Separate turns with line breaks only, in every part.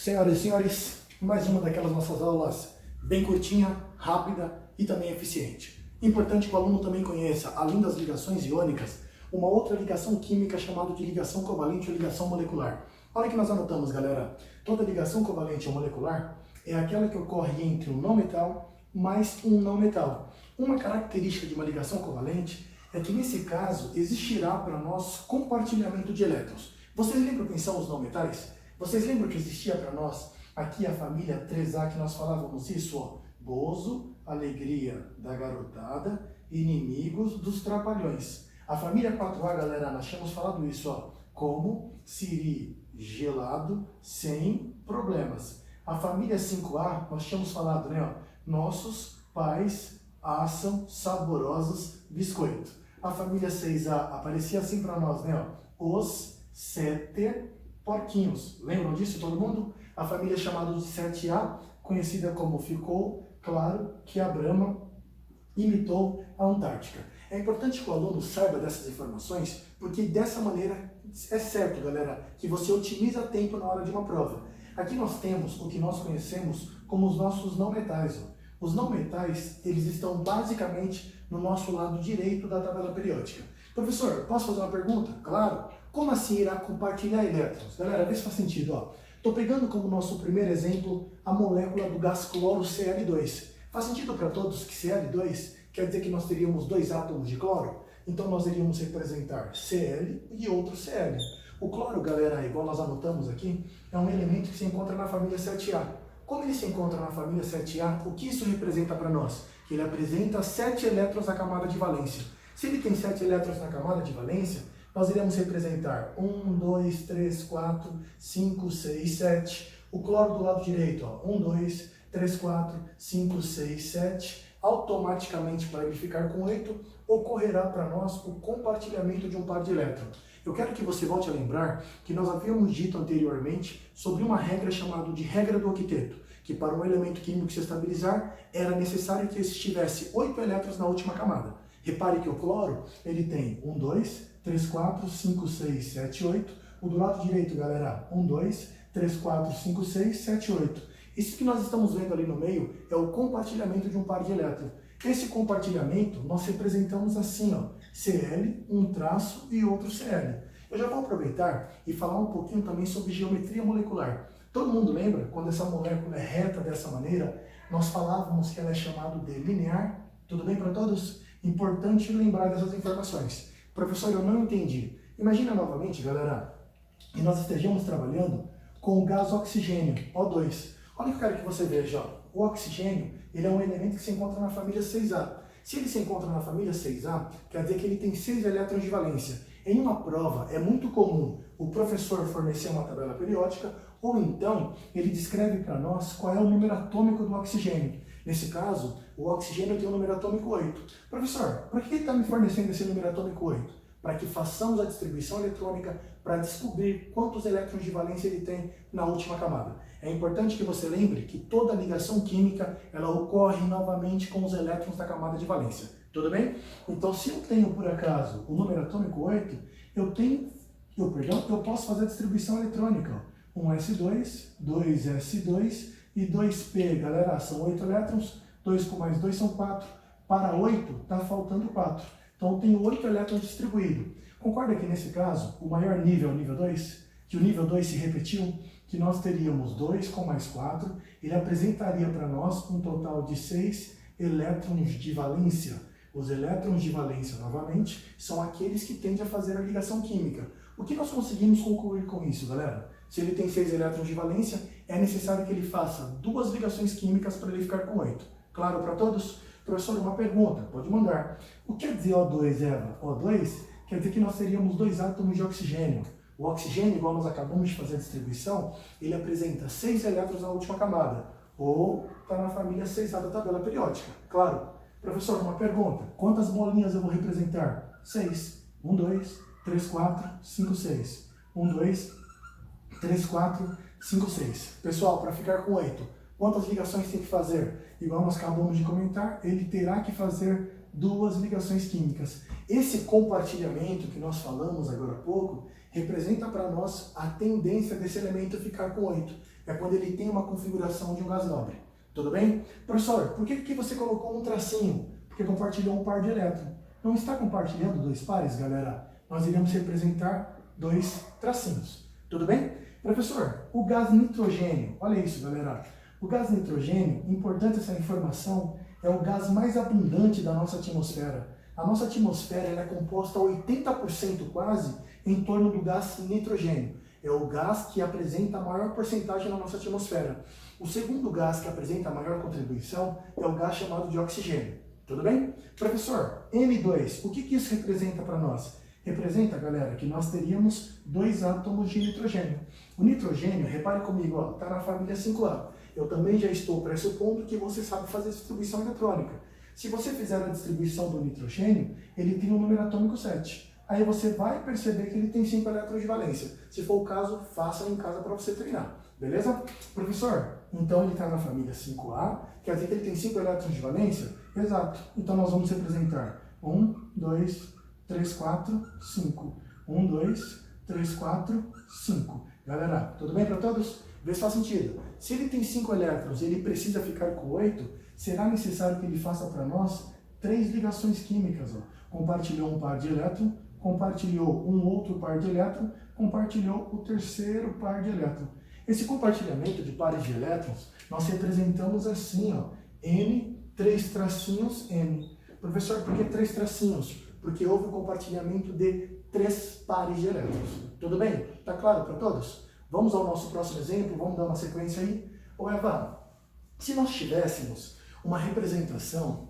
Senhoras e senhores, mais uma daquelas nossas aulas bem curtinha, rápida e também eficiente. Importante que o aluno também conheça, além das ligações iônicas, uma outra ligação química chamada de ligação covalente ou ligação molecular. Olha que nós anotamos, galera. Toda ligação covalente ou molecular é aquela que ocorre entre um não metal mais um não metal. Uma característica de uma ligação covalente é que, nesse caso, existirá para nós compartilhamento de elétrons. Vocês lembram quem são os não metais? Vocês lembram que existia para nós aqui a família 3A, que nós falávamos isso, ó? Bozo, alegria da garotada, inimigos dos trapalhões. A família 4A, galera, nós tínhamos falado isso, ó, como siri gelado, sem problemas. A família 5A, nós tínhamos falado, né, ó, nossos pais assam saborosos biscoitos. A família 6A aparecia assim para nós, né, ó, os 7 porquinhos. Lembram disso, todo mundo? A família chamada de 7A, conhecida como ficou claro que a Brahma imitou a Antártica. É importante que o aluno saiba dessas informações, porque dessa maneira é certo, galera, que você otimiza tempo na hora de uma prova. Aqui nós temos o que nós conhecemos como os nossos não metais. Os não metais, eles estão basicamente no nosso lado direito da tabela periódica. Professor, posso fazer uma pergunta? Claro. Como assim irá compartilhar elétrons? Galera, vê se faz sentido. Estou pegando como nosso primeiro exemplo a molécula do gás cloro Cl2. Faz sentido para todos que Cl2 quer dizer que nós teríamos dois átomos de cloro? Então nós iríamos representar Cl e outro Cl. O cloro, galera, igual nós anotamos aqui, é um elemento que se encontra na família 7A. Como ele se encontra na família 7A, o que isso representa para nós? Que ele apresenta 7 elétrons na camada de valência. Se ele tem 7 elétrons na camada de valência, nós iremos representar 1, 2, 3, 4, 5, 6, 7. O cloro do lado direito, ó, 1, 2, 3, 4, 5, 6, 7. Automaticamente, para ele ficar com 8, ocorrerá para nós o compartilhamento de um par de elétrons. Eu quero que você volte a lembrar que nós havíamos dito anteriormente sobre uma regra chamada de regra do octeto, que para um elemento químico se estabilizar, era necessário que tivesse 8 elétrons na última camada. Repare que o cloro, ele tem 1, 2, 3, 4, 5, 6, 7, 8. O do lado direito, galera, 1, 2, 3, 4, 5, 6, 7, 8. Isso que nós estamos vendo ali no meio é o compartilhamento de um par de elétrons. Esse compartilhamento nós representamos assim, ó, Cl, um traço e outro Cl. Eu já vou aproveitar e falar um pouquinho também sobre geometria molecular. Todo mundo lembra, quando essa molécula é reta dessa maneira, nós falávamos que ela é chamada de linear. Tudo bem para todos? Importante lembrar dessas informações. Professor, eu não entendi. Imagina novamente, galera, que nós estejamos trabalhando com o gás oxigênio, O2. Olha que eu quero que você veja, ó. O oxigênio, ele é um elemento que se encontra na família 6A. Se ele se encontra na família 6A, quer dizer que ele tem 6 elétrons de valência. Em uma prova, é muito comum o professor fornecer uma tabela periódica, ou então ele descreve para nós qual é o número atômico do oxigênio. Nesse caso, o oxigênio tem o número atômico 8. Professor, para que ele está me fornecendo esse número atômico 8? Para que façamos a distribuição eletrônica para descobrir quantos elétrons de valência ele tem na última camada. É importante que você lembre que toda ligação química ela ocorre novamente com os elétrons da camada de valência. Tudo bem? Então, se eu tenho, por acaso, o número atômico 8, eu posso fazer a distribuição eletrônica. 1s2, 2s2 e 2p. Galera, são 8 elétrons, 2 com mais 2 são 4. Para 8, está faltando 4. Então, eu tenho 8 elétrons distribuídos. Concorda que, nesse caso, o maior nível é o nível 2? Que o nível 2 se repetiu? Que nós teríamos 2 com mais 4. Ele apresentaria para nós um total de 6 elétrons de valência. Os elétrons de valência, novamente, são aqueles que tendem a fazer a ligação química. O que nós conseguimos concluir com isso, galera? Se ele tem 6 elétrons de valência, é necessário que ele faça 2 ligações químicas para ele ficar com 8. Claro para todos? Professor, uma pergunta, pode mandar. O que quer dizer O2, Eva? O2 quer dizer que nós teríamos 2 átomos de oxigênio. O oxigênio, igual nós acabamos de fazer a distribuição, ele apresenta 6 elétrons na última camada, ou está na família 6A da tabela periódica. Claro. Professor, uma pergunta. Quantas bolinhas eu vou representar? 6. 1, 2, 3, 4, 5, 6. 1, 2, 3, 4, 5, 6. Pessoal, para ficar com 8, quantas ligações tem que fazer? Igual nós acabamos de comentar, ele terá que fazer 2 ligações químicas. Esse compartilhamento que nós falamos agora há pouco representa para nós a tendência desse elemento ficar com 8. é quando ele tem uma configuração de um gás nobre. Tudo bem? Professor, por que você colocou um tracinho? Porque compartilhou um par de elétrons. Não está compartilhando dois pares, galera? Nós iremos representar dois tracinhos. Tudo bem? Professor, o gás nitrogênio, olha isso, galera. O gás nitrogênio, importante essa informação, é o gás mais abundante da nossa atmosfera. A nossa atmosfera ela é composta a 80% quase em torno do gás nitrogênio. É o gás que apresenta a maior porcentagem na nossa atmosfera. O segundo gás que apresenta a maior contribuição é o gás chamado de oxigênio. Tudo bem? Professor, N2, o que isso representa para nós? Representa, galera, que nós teríamos dois átomos de nitrogênio. O nitrogênio, repare comigo, está na família 5A. Eu também já estou pressupondo que você sabe fazer distribuição eletrônica. Se você fizer a distribuição do nitrogênio, ele tem um número atômico 7. Aí você vai perceber que ele tem 5 elétrons de valência. Se for o caso, faça em casa para você treinar. Beleza? Professor, então ele está na família 5A, quer dizer que ele tem 5 elétrons de valência? Exato. Então nós vamos representar 1, 2, 3, 4, 5. 1, 2, 3, 4, 5. Galera, tudo bem para todos? Vê se faz sentido. Se ele tem 5 elétrons e ele precisa ficar com 8, será necessário que ele faça para nós 3 ligações químicas. Compartilhou um par de elétron, compartilhou um outro par de elétron, compartilhou o terceiro par de elétron. Esse compartilhamento de pares de elétrons, nós representamos assim, N, 3 tracinhos, N. Professor, por que 3 tracinhos? Porque houve um compartilhamento de 3 pares de elétrons. Tudo bem? Tá claro para todos? Vamos ao nosso próximo exemplo, vamos dar uma sequência aí? Ô Eva, se nós tivéssemos uma representação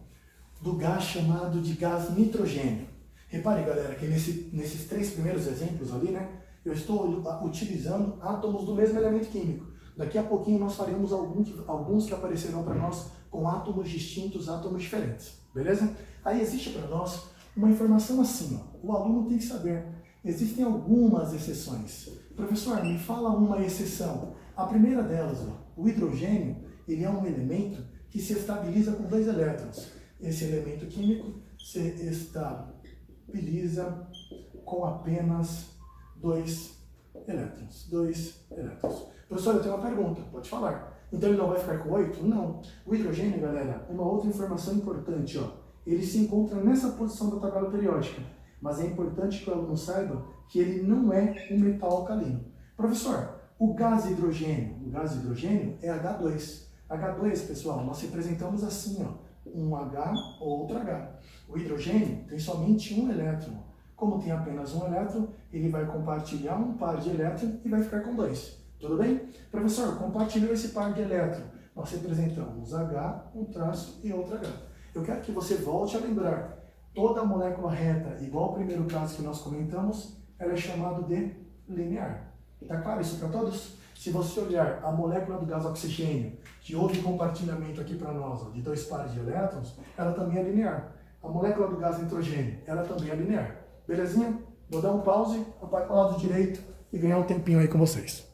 do gás chamado de gás nitrogênio. Repare, galera, que nesses 3 primeiros exemplos ali, né, eu estou utilizando átomos do mesmo elemento químico. Daqui a pouquinho nós faremos alguns que aparecerão para nós com átomos distintos, átomos diferentes. Beleza? Aí existe para nós uma informação assim, o aluno tem que saber. Existem algumas exceções. Professor, me fala uma exceção. A primeira delas, o hidrogênio, ele é um elemento que se estabiliza com 2 elétrons. Esse elemento químico se estabiliza com apenas 2 elétrons. 2 elétrons. Professor, eu tenho uma pergunta, pode falar. Então ele não vai ficar com 8? Não. O hidrogênio, galera, uma outra informação importante, ele se encontra nessa posição da tabela periódica. Mas é importante que o aluno saiba que ele não é um metal alcalino. Professor, o gás hidrogênio é H2. H2, pessoal, nós representamos assim, um H, outro H. O hidrogênio tem somente um elétron. Como tem apenas um elétron, ele vai compartilhar um par de elétrons e vai ficar com 2. Tudo bem? Professor, compartilhou esse par de elétrons. Nós representamos H, um traço e outro H. Eu quero que você volte a lembrar. Toda molécula reta, igual ao primeiro caso que nós comentamos, ela é chamada de linear. Está claro isso para todos? Se você olhar a molécula do gás oxigênio, que houve compartilhamento aqui para nós de 2 pares de elétrons, ela também é linear. A molécula do gás nitrogênio, ela também é linear. Belezinha? Vou dar um pause, vai para o lado direito e ganhar um tempinho aí com vocês.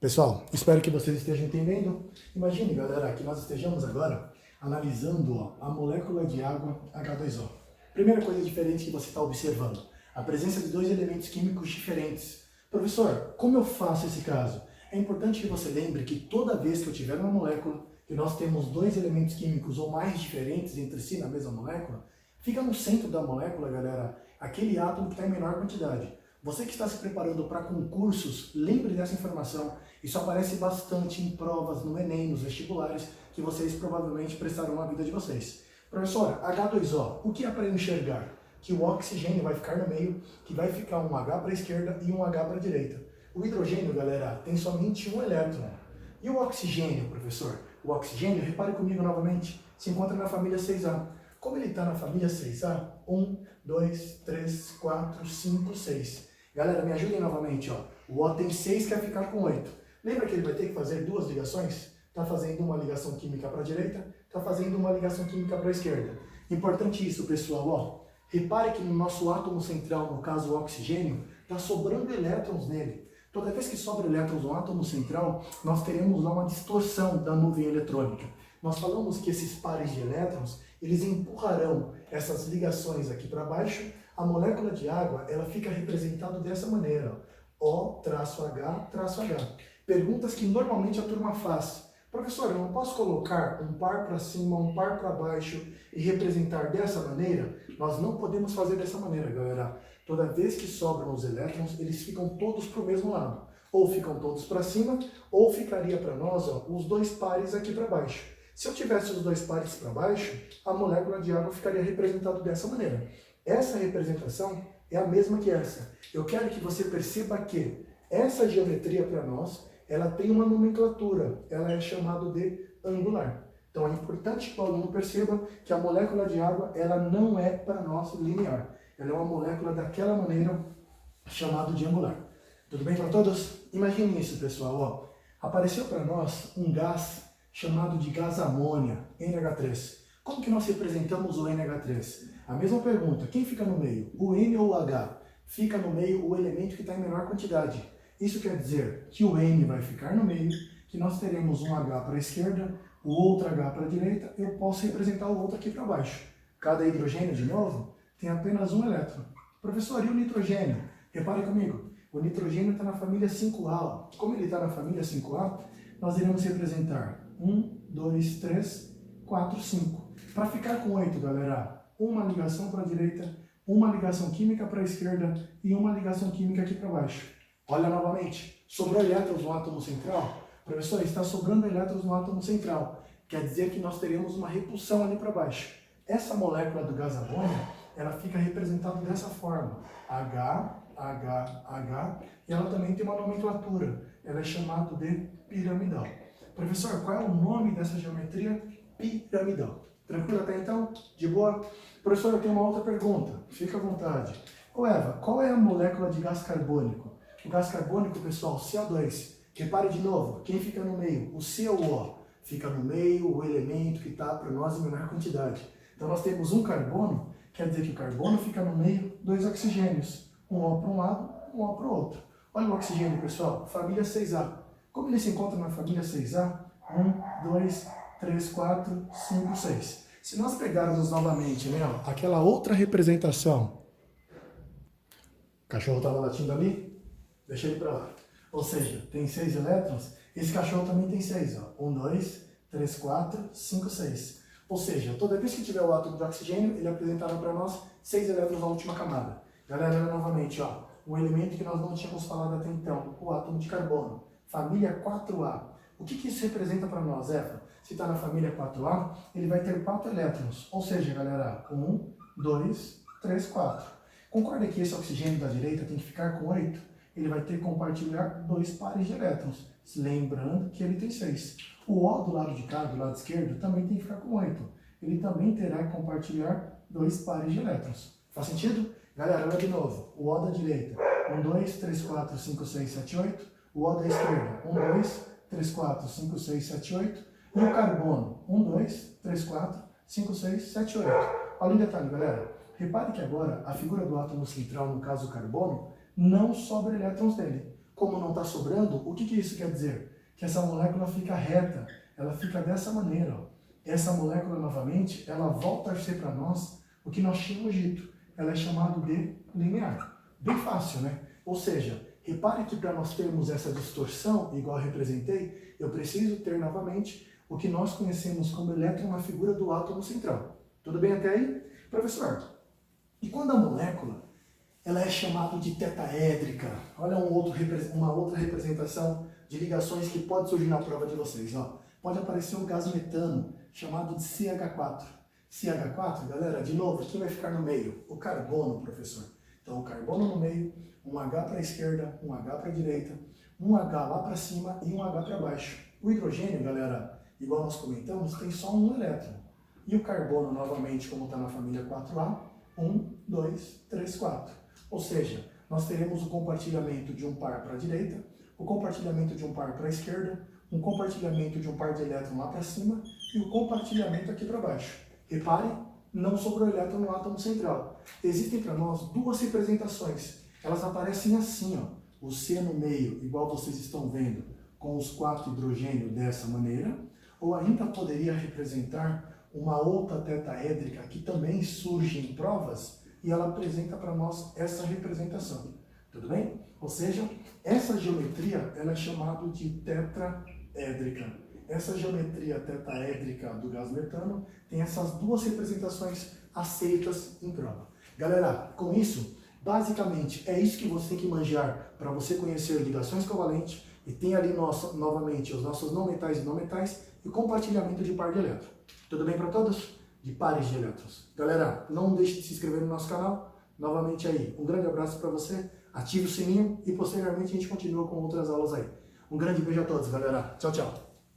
Pessoal, espero que vocês estejam entendendo. Imagine, galera, que nós estejamos agora analisando a molécula de água H2O. Primeira coisa diferente que você está observando, a presença de 2 elementos químicos diferentes. Professor, como eu faço esse caso? É importante que você lembre que toda vez que eu tiver uma molécula, que nós temos 2 elementos químicos ou mais diferentes entre si na mesma molécula, fica no centro da molécula, galera, aquele átomo que está em menor quantidade. Você que está se preparando para concursos, lembre dessa informação. Isso aparece bastante em provas no Enem, nos vestibulares, que vocês provavelmente prestarão na vida de vocês. Professor, H2O, o que é para eu enxergar? Que o oxigênio vai ficar no meio, que vai ficar um H para a esquerda e um H para a direita. O hidrogênio, galera, tem somente um elétron. E o oxigênio, professor? O oxigênio, repare comigo novamente, se encontra na família 6A. Como ele está na família 6A, 1, 2, 3, 4, 5, 6. Galera, me ajudem novamente, O O tem 6, quer ficar com 8. Lembra que ele vai ter que fazer 2 ligações? Está fazendo uma ligação química para a direita, está fazendo uma ligação química para a esquerda. Importante isso, pessoal, Repare que no nosso átomo central, no caso o oxigênio, está sobrando elétrons nele. Toda vez que sobra elétrons no átomo central, nós teremos lá uma distorção da nuvem eletrônica. Nós falamos que esses pares de elétrons, eles empurrarão essas ligações aqui para baixo. A molécula de água, ela fica representada dessa maneira, O-H-H. Perguntas que normalmente a turma faz. Professor, eu não posso colocar um par para cima, um par para baixo e representar dessa maneira? Nós não podemos fazer dessa maneira, galera. Toda vez que sobram os elétrons, eles ficam todos para o mesmo lado. Ou ficam todos para cima, ou ficaria para nós os dois pares aqui para baixo. Se eu tivesse os dois pares para baixo, a molécula de água ficaria representada dessa maneira. Essa representação é a mesma que essa. Eu quero que você perceba que essa geometria para nós, ela tem uma nomenclatura, ela é chamada de angular. Então é importante que o aluno perceba que a molécula de água, ela não é para nós linear. Ela é uma molécula daquela maneira chamada de angular. Tudo bem para todos? Imagine isso, pessoal. Ó. Apareceu para nós um gás chamado de gás amônia, NH3. Como que nós representamos o NH3? A mesma pergunta, quem fica no meio, o N ou o H? Fica no meio o elemento que está em menor quantidade. Isso quer dizer que o N vai ficar no meio, que nós teremos um H para a esquerda, o outro H para a direita, eu posso representar o outro aqui para baixo. Cada hidrogênio, de novo, tem apenas um elétron. Professor, e o nitrogênio? Repare comigo, o nitrogênio está na família 5A. Como ele está na família 5A, nós iremos representar 1, 2, 3, 4, 5. Para ficar com 8, galera, uma ligação para a direita, uma ligação química para a esquerda e uma ligação química aqui para baixo. Olha novamente, sobrou elétrons no átomo central? Professor, está sobrando elétrons no átomo central. Quer dizer que nós teremos uma repulsão ali para baixo. Essa molécula do gás amônia, ela fica representada dessa forma. H, H, H, e ela também tem uma nomenclatura. Ela é chamada de piramidal. Professor, qual é o nome dessa geometria? Piramidal. Tranquilo até então? De boa? Professor, eu tenho uma outra pergunta. Fica à vontade. Ô Eva, qual é a molécula de gás carbônico? O gás carbônico, pessoal, CO2. Repare de novo, quem fica no meio? O C ou o O? Fica no meio o elemento que está para nós em menor quantidade. Então nós temos um carbono, quer dizer que o carbono fica no meio, dois oxigênios. Um O para um lado, um O para o outro. Olha o oxigênio, pessoal, família 6A. Como ele se encontra na família 6A? 1, 2, 3, 4, 5, 6. Se nós pegarmos novamente, né, aquela outra representação, o cachorro estava latindo ali, deixa ele para lá. Ou seja, tem 6 elétrons, esse cachorro também tem 6. 1, 2, 3, 4, 5, 6. Ou seja, toda vez que tiver o átomo de oxigênio, ele apresentará para nós 6 elétrons na última camada. Galera, olha novamente, um elemento que nós não tínhamos falado até então, o átomo de carbono, família 4A. O que isso representa para nós, Eva? Se está na família 4A, ele vai ter 4 elétrons. Ou seja, galera, 1, 2, 3, 4. Concorda que esse oxigênio da direita tem que ficar com 8? Ele vai ter que compartilhar 2 pares de elétrons. Lembrando que ele tem 6. O O do lado de cá, do lado esquerdo, também tem que ficar com 8. Ele também terá que compartilhar 2 pares de elétrons. Faz sentido? Galera, olha de novo. O O da direita, 1, 2, 3, 4, 5, 6, 7, 8. O O da esquerda, 1, 2, 3, 4, 5, 6, 7, 8. E o carbono, 1, 2, 3, 4, 5, 6, 7, 8. Olha um detalhe, galera. Repare que agora a figura do átomo central, no caso o carbono, não sobra elétrons dele. Como não está sobrando, o que isso quer dizer? Que essa molécula fica reta, ela fica dessa maneira. Essa molécula, novamente, ela volta a ser para nós o que nós tínhamos dito. Ela é chamada de linear. Bem fácil, né? Ou seja, repare que para nós termos essa distorção, igual eu representei, eu preciso ter novamente o que nós conhecemos como elétron na figura do átomo central. Tudo bem até aí? Professor, e quando a molécula ela é chamada de tetaédrica? Olha uma outra representação de ligações que pode surgir na prova de vocês. Pode aparecer um gás metano chamado de CH4. CH4, galera, de novo, quem vai ficar no meio? O carbono, professor. Então, o carbono no meio, um H para a esquerda, um H para a direita, um H lá para cima e um H para baixo. O hidrogênio, galera, igual nós comentamos, tem só um elétron. E o carbono, novamente, como está na família 4A, 1, 2, 3, 4. Ou seja, nós teremos o compartilhamento de um par para a direita, o compartilhamento de um par para a esquerda, um compartilhamento de um par de elétrons lá para cima e o compartilhamento aqui para baixo. Repare, não sobrou elétron no átomo central. Existem para nós duas representações. Elas aparecem assim, o C no meio, igual vocês estão vendo, com os 4 hidrogênios dessa maneira, ou ainda poderia representar uma outra tetaédrica que também surge em provas e ela apresenta para nós essa representação. Tudo bem? Ou seja, essa geometria ela é chamada de tetraédrica. Essa geometria tetraédrica do gás metano tem essas duas representações aceitas em prova. Galera, com isso, basicamente é isso que você tem que manjar para você conhecer ligações covalentes e tem ali novamente os nossos não metais e não metais e compartilhamento de par de elétron. Tudo bem para todos? De pares de elétrons. Galera, não deixe de se inscrever no nosso canal. Novamente aí, um grande abraço para você, ative o sininho e posteriormente a gente continua com outras aulas aí. Um grande beijo a todos, galera. Tchau, tchau.